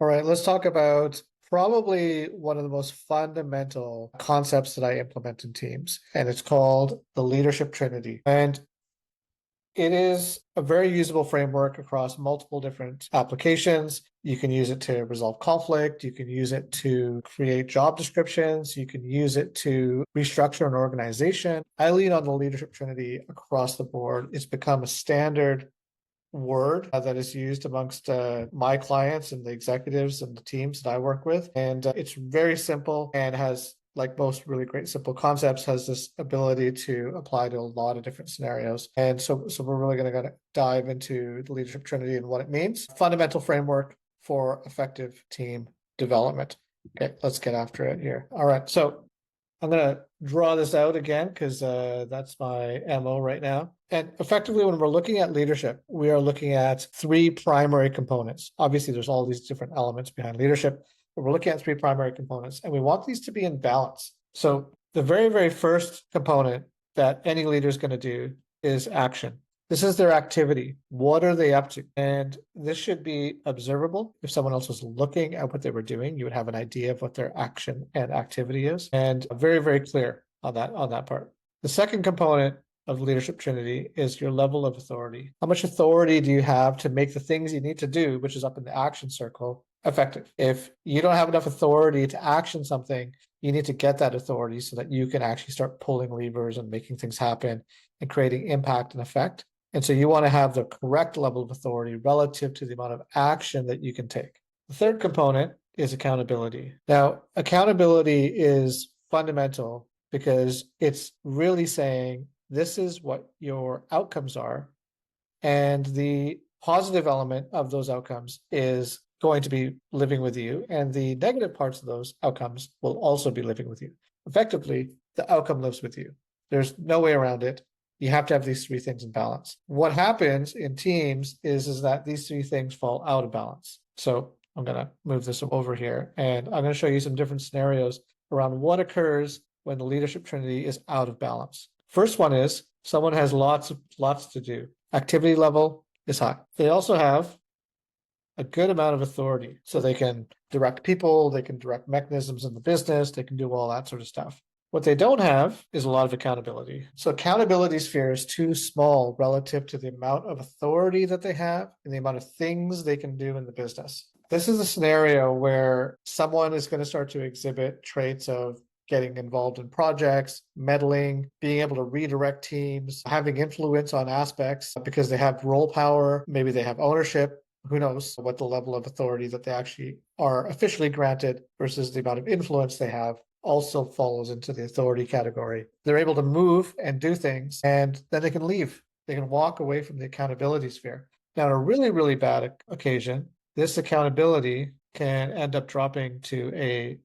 All right, let's talk about probably one of the most fundamental concepts that I implement in teams, and it's called the Leadership Trinity. And it is a very usable framework across multiple different applications. You can use it to resolve conflict. You can use it to create job descriptions. You can use it to restructure an organization. I lean on the Leadership Trinity across the board. It's become a standard word that is used amongst my clients and the executives and the teams that I work with. And it's very simple and has, like most really great simple concepts, has this ability to apply to a lot of different scenarios. And so we're really going to dive into the Leadership Trinity and what it means. Fundamental framework for effective team development. Okay, let's get after it here. All right, so I'm going to draw this out again because that's my MO right now. And effectively, when we're looking at leadership, we are looking at three primary components. Obviously, there's all these different elements behind leadership, but we're looking at three primary components, and we want these to be in balance. So the very, very first component that any leader is going to do is action. This is their activity. What are they up to? And this should be observable. If someone else was looking at what they were doing, you would have an idea of what their action and activity is, and very, very clear on that part. The second component of Leadership Trinity is your level of authority. How much authority do you have to make the things you need to do, which is up in the action circle, effective? If you don't have enough authority to action something, you need to get that authority so that you can actually start pulling levers and making things happen and creating impact and effect. And so you want to have the correct level of authority relative to the amount of action that you can take. The third component is accountability. Now, accountability is fundamental because it's really saying this is what your outcomes are. And the positive element of those outcomes is going to be living with you. And the negative parts of those outcomes will also be living with you. Effectively, the outcome lives with you. There's no way around it. You have to have these three things in balance. What happens in teams is that these three things fall out of balance. So I'm going to move this over here, and I'm going to show you some different scenarios around what occurs when the Leadership Trinity is out of balance. First one is someone has lots to do. Activity level is high. They also have a good amount of authority. So they can direct people, they can direct mechanisms in the business, they can do all that sort of stuff. What they don't have is a lot of accountability. So accountability sphere is too small relative to the amount of authority that they have and the amount of things they can do in the business. This is a scenario where someone is going to start to exhibit traits of getting involved in projects, meddling, being able to redirect teams, having influence on aspects because they have role power, maybe they have ownership. Who knows what the level of authority that they actually are officially granted versus the amount of influence they have also falls into the authority category. They're able to move and do things, and then they can leave. They can walk away from the accountability sphere. Now, in a really, really bad occasion, this accountability can end up dropping to a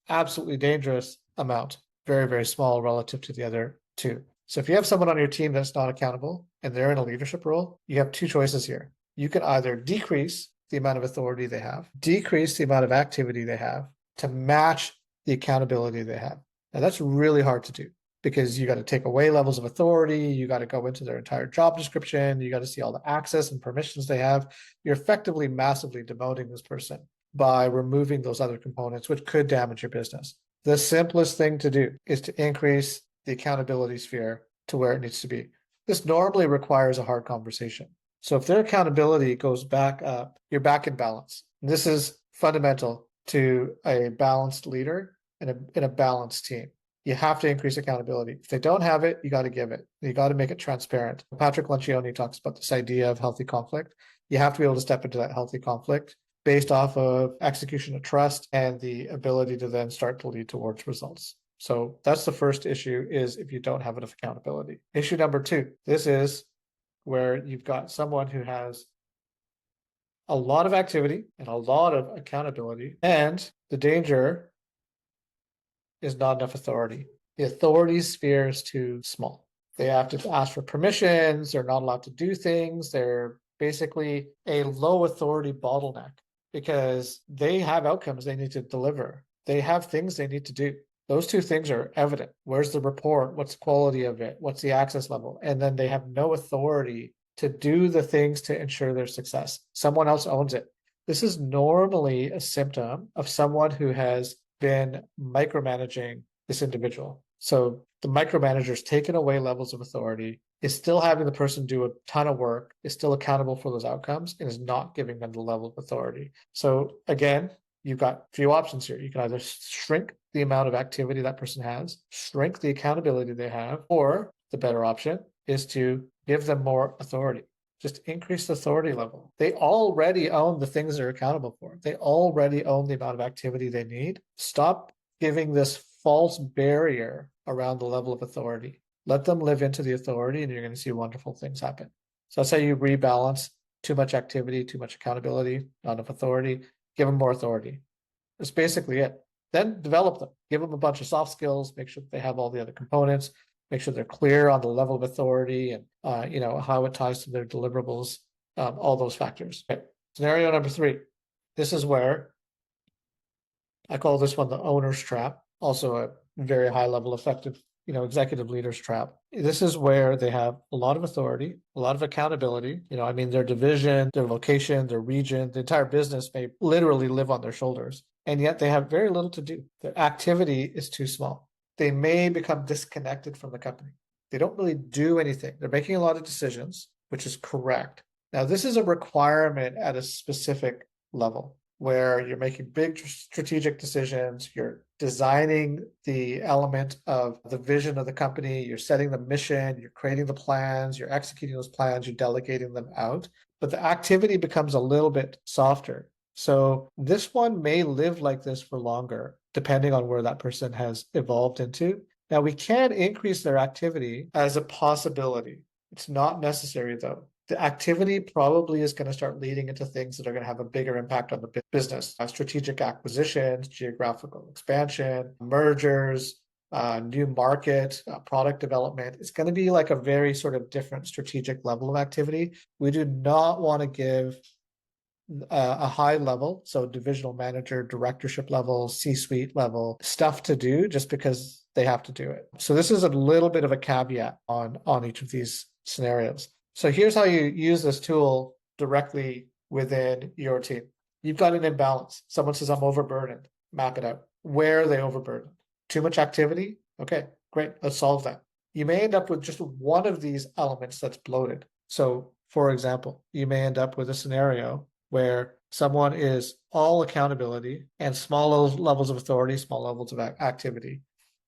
absolutely dangerous amount, very, very small relative to the other two. So if you have someone on your team that's not accountable and they're in a leadership role, you have two choices here. You can either decrease the amount of authority they have, decrease the amount of activity they have to match the accountability they have. Now, that's really hard to do because you got to take away levels of authority. You got to go into their entire job description. You got to see all the access and permissions they have. You're effectively massively demoting this person by removing those other components, which could damage your business. The simplest thing to do is to increase the accountability sphere to where it needs to be. This normally requires a hard conversation. So if their accountability goes back up, you're back in balance. And this is fundamental to a balanced leader in a balanced team. You have to increase accountability. If they don't have it, you got to give it. You got to make it transparent. Patrick Lencioni talks about this idea of healthy conflict. You have to be able to step into that healthy conflict based off of execution of trust and the ability to then start to lead towards results. So that's the first issue, is if you don't have enough accountability. Issue number two, this is where you've got someone who has a lot of activity and a lot of accountability, and the danger is not enough authority. The authority sphere is too small. They have to ask for permissions. They're not allowed to do things. They're basically a low authority bottleneck because they have outcomes they need to deliver. They have things they need to do. Those two things are evident. Where's the report? What's the quality of it? What's the access level? And then they have no authority to do the things to ensure their success. Someone else owns it. This is normally a symptom of someone who has been micromanaging this individual. So the micromanager's taken away levels of authority, is still having the person do a ton of work, is still accountable for those outcomes, and is not giving them the level of authority. So again, you've got a few options here. You can either shrink the amount of activity that person has, shrink the accountability they have, or the better option is to give them more authority. Just increase the authority level. They already own the things they're accountable for. They already own the amount of activity they need. Stop giving this false barrier around the level of authority. Let them live into the authority, and you're going to see wonderful things happen. So that's how you rebalance too much activity, too much accountability, not enough authority. Give them more authority. That's basically it. Then develop them. Give them a bunch of soft skills. Make sure they have all the other components. Make sure they're clear on the level of authority and how it ties to their deliverables. All those factors. Okay. Scenario number 3. This is where I call this one the owner's trap. Also a very high level effective executive leaders trap. This is where they have a lot of authority, a lot of accountability. Their division, their location, their region, the entire business may literally live on their shoulders. And yet they have very little to do. Their activity is too small. They may become disconnected from the company. They don't really do anything. They're making a lot of decisions, which is correct. Now, this is a requirement at a specific level, where you're making big strategic decisions, you're designing the element of the vision of the company, you're setting the mission, you're creating the plans, you're executing those plans, you're delegating them out. But the activity becomes a little bit softer. So this one may live like this for longer, depending on where that person has evolved into. Now, we can increase their activity as a possibility. It's not necessary, though. The activity probably is going to start leading into things that are going to have a bigger impact on the business. Strategic acquisitions, geographical expansion, mergers, new market, product development. It's going to be like a very sort of different strategic level of activity. We do not want to give a high level, so divisional manager, directorship level, C-suite level stuff to do just because they have to do it. So this is a little bit of a caveat on each of these scenarios. So here's how you use this tool directly within your team. You've got an imbalance. Someone says, I'm overburdened. Map it out. Where are they overburdened? Too much activity? Okay, great. Let's solve that. You may end up with just one of these elements that's bloated. So, for example, you may end up with a scenario where someone is all accountability and small levels of authority, small levels of activity.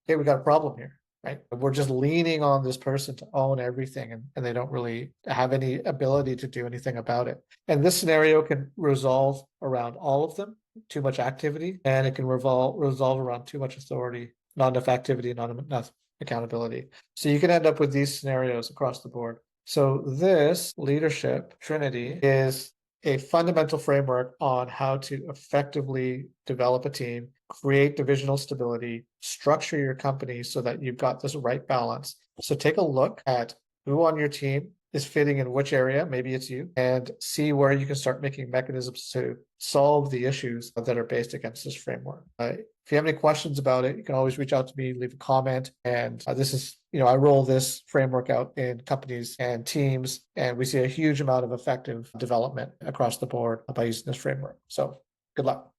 Okay, we got a problem here, right? We're just leaning on this person to own everything, and they don't really have any ability to do anything about it. And this scenario can resolve around all of them, too much activity, and it can resolve around too much authority, not enough activity, not enough accountability. So you can end up with these scenarios across the board. So this Leadership Trinity is a fundamental framework on how to effectively develop a team, create divisional stability, structure your company so that you've got this right balance. So take a look at who on your team is fitting in which area, maybe it's you, and see where you can start making mechanisms to solve the issues that are based against this framework. If you have any questions about it, you can always reach out to me, leave a comment. And this is, I roll this framework out in companies and teams, and we see a huge amount of effective development across the board by using this framework. So good luck.